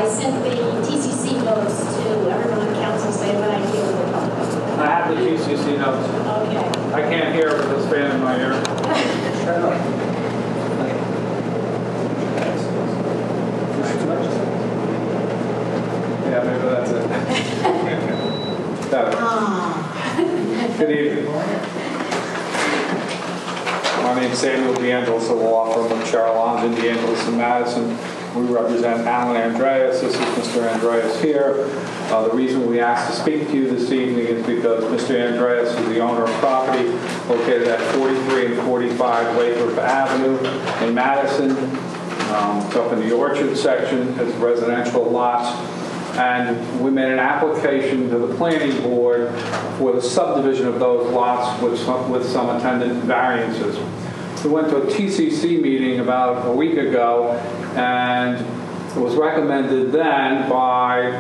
I sent the TCC notes to everyone on council, so they have an idea what they're talking about. I have the TCC notes. Okay. I can't hear with this fan in my ear. Yeah, maybe that's it. Good evening. My name's Samuel DeAngelis of the law firm of Charlon, DeAngelis in Madison. We represent Alan Andreas. This is Mr. Andreas here. The reason we asked to speak to you this evening is because Mr. Andreas is the owner of property located at 43 and 45 Lathrop Avenue in Madison. It's up in the Orchard section. It's residential lots. And we made an application to the planning board for the subdivision of those lots with some attendant variances. We went to a TCC meeting about a week ago, and it was recommended then by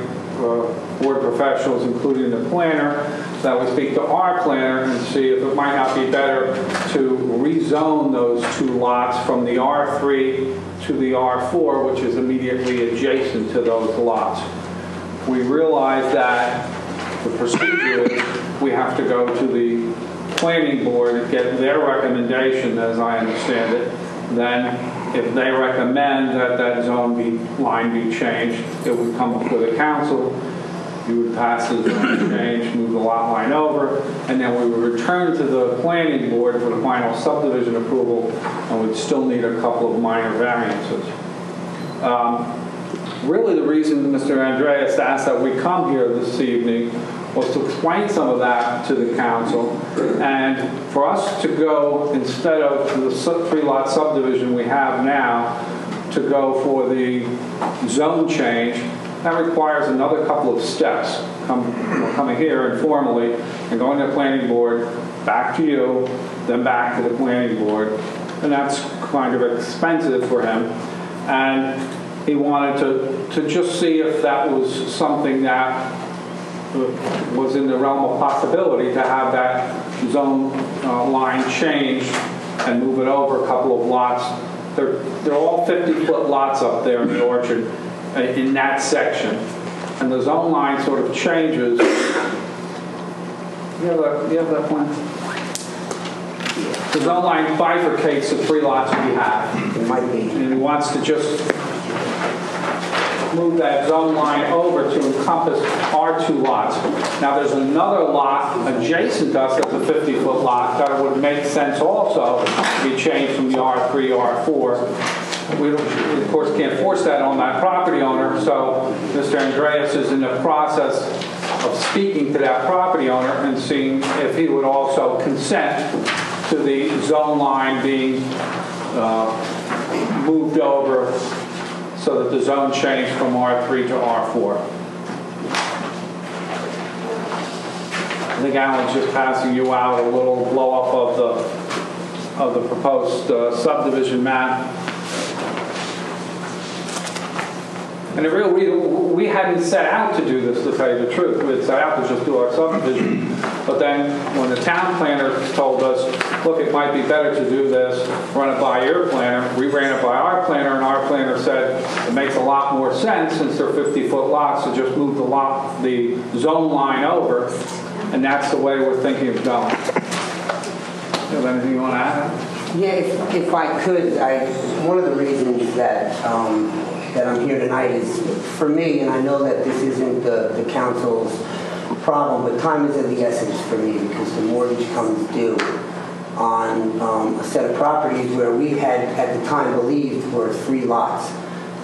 board professionals, including the planner, that we speak to our planner and see if it might not be better to rezone those two lots from the R3 to the R4, which is immediately adjacent to those lots. We realized that the procedure is we have to go to the planning board and get their recommendation, as I understand it. Then, if they recommend that that line be changed, it would come before the council. You would pass the zone change, move the lot line over, and then we would return to the planning board for the final subdivision approval, and we'd still need a couple of minor variances. Really, the reason Mr. Andreas asked that we come here this evening was to explain some of that to the council, and for us to go, instead of the 3-lot subdivision we have now, to go for the zone change. That requires another couple of steps. We're coming here informally and going to the planning board, back to you, then back to the planning board, and that's kind of expensive for him. And he wanted to just see if that was something that was in the realm of possibility to have that zone line changed and move it over a couple of lots. They're all 50-foot lots up there in the Orchard in that section. And the zone line sort of changes. You have that plan? The zone line bifurcates the 3 lots we have. It might be. And he wants to just move that zone line over to encompass our 2 lots. Now there's another lot adjacent to us that's a 50-foot lot that would make sense also to be changed from the R3 to R4. We, of course, can't force that on that property owner, so Mr. Andreas is in the process of speaking to that property owner and seeing if he would also consent to the zone line being moved over so that the zone changed from R3 to R4. I think Alan's just passing you out a little blow-up of the proposed subdivision map. And the real reason, we hadn't set out to do this, to tell you the truth. We had set out to just do our subdivision. But then when the town planner told us, look, it might be better to do this, run it by your planner, we ran it by our planner, and our planner said it makes a lot more sense, since they're 50-foot lots, to just move the zone line over. And that's the way we're thinking of going. You have anything you want to add? Yeah, if I could, one of the reasons that that I'm here tonight is, for me, and I know that this isn't the council's problem, but time is of the essence for me, because the mortgage comes due on a set of properties where we had, at the time, believed were 3 lots.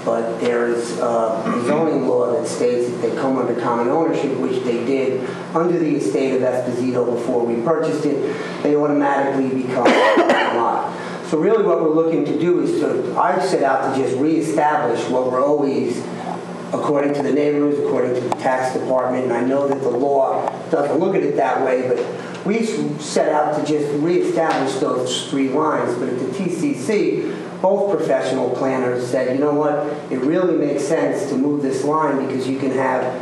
But there's a zoning law that states that they come under common ownership, which they did under the estate of Esposito before we purchased it. They automatically become a lot. So really what we're looking to do is I set out to just reestablish what we're always, according to the neighbors, according to the tax department, and I know that the law doesn't look at it that way, but we set out to just reestablish those 3 lines. But at the TCC, both professional planners said, you know what, it really makes sense to move this line because you can have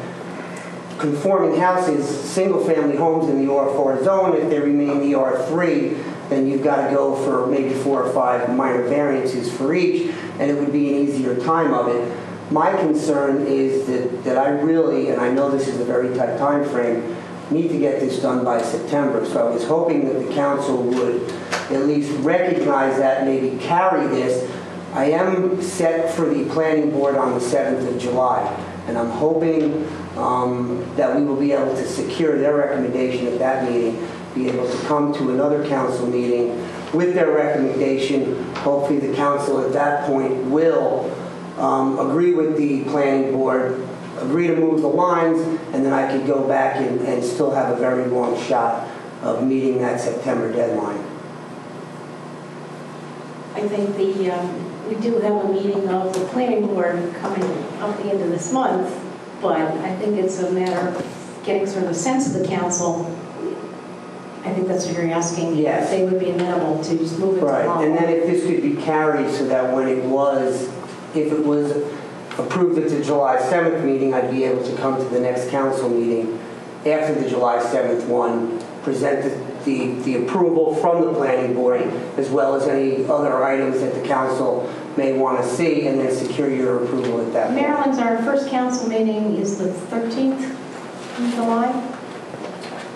conforming houses, single-family homes in the R4 zone. If they remain the R3, then you've got to go for maybe 4 or 5 minor variances for each, and it would be an easier time of it. My concern is that I really, and I know this is a very tight time frame, need to get this done by September. So I was hoping that the council would at least recognize that, maybe carry this. I am set for the planning board on the 7th of July, and I'm hoping that we will be able to secure their recommendation at that meeting, be able to come to another council meeting with their recommendation. Hopefully the council at that point will agree with the planning board, agree to move the lines, and then I could go back and still have a very long shot of meeting that September deadline. I think we do have a meeting of the planning board coming up the end of this month, but I think it's a matter of getting sort of a sense of the council. I think that's what you're asking. Yes. If they would be amenable to just move it Right, along. and then if this could be carried so that when it was, if it was approved at the July 7th meeting, I'd be able to come to the next council meeting after the July 7th one, present the approval from the planning board, as well as any other items that the council may want to see, and then secure your approval at that point. Maryland's, our first council meeting is the 13th of July.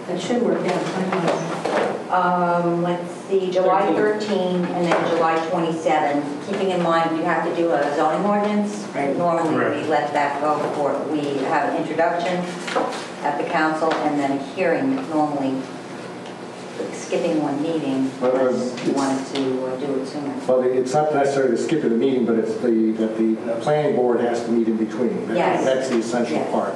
That should work out time-wise. Let's see, July 13 and then July 27. Keeping in mind, you have to do a zoning ordinance. Right. Normally, Correct. we let that go before we have an introduction at the council and then a hearing, normally skipping one meeting unless you wanted to do it sooner. Well, it's not necessarily to skip the meeting, but it's that the planning board has to meet in between. Yes. That's the essential Yes. part.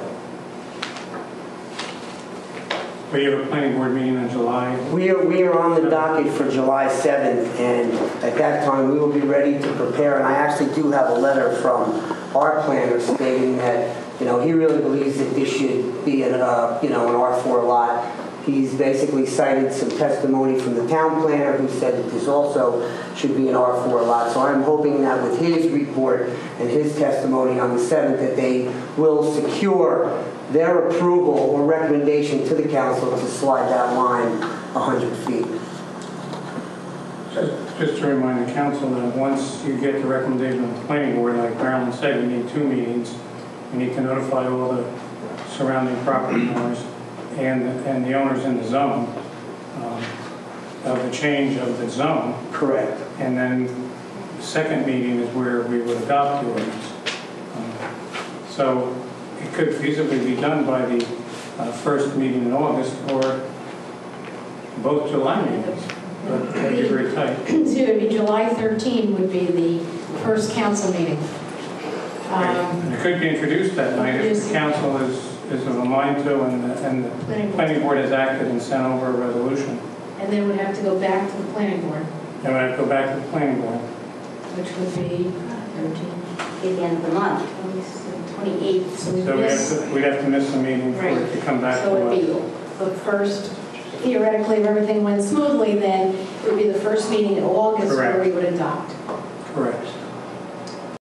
We have a planning board meeting in July. We are on the docket for July 7th, and at that time, we will be ready to prepare. And I actually do have a letter from our planner stating that, he really believes that this should be an R4 lot. He's basically cited some testimony from the town planner who said that this also should be an R4 lot. So I'm hoping that with his report and his testimony on the 7th that they will secure their approval or recommendation to the council to slide that line 100 feet. Just to remind the council that once you get the recommendation of the planning board, like Marilyn said, you need 2 meetings. You need to notify all the surrounding property owners and the owners in the zone of the change of the zone. Correct. And then the second meeting is where we would adopt the ordinance. So it could feasibly be done by the first meeting in August or both July meetings, but that'd be very tight. So it would be July 13 would be the first council meeting. And it could be introduced that night if the council is of a mind to, and the planning board has acted and sent over a resolution. And then we'd have to go back to the planning board, Then we have to go back to the planning board. which would be 13, At the end of the month. 28. So We'd have to miss the meeting for it to come back So to it'd be us. the first, theoretically, if everything went smoothly, then it would be the first meeting in August where Correct. we would adopt. Correct.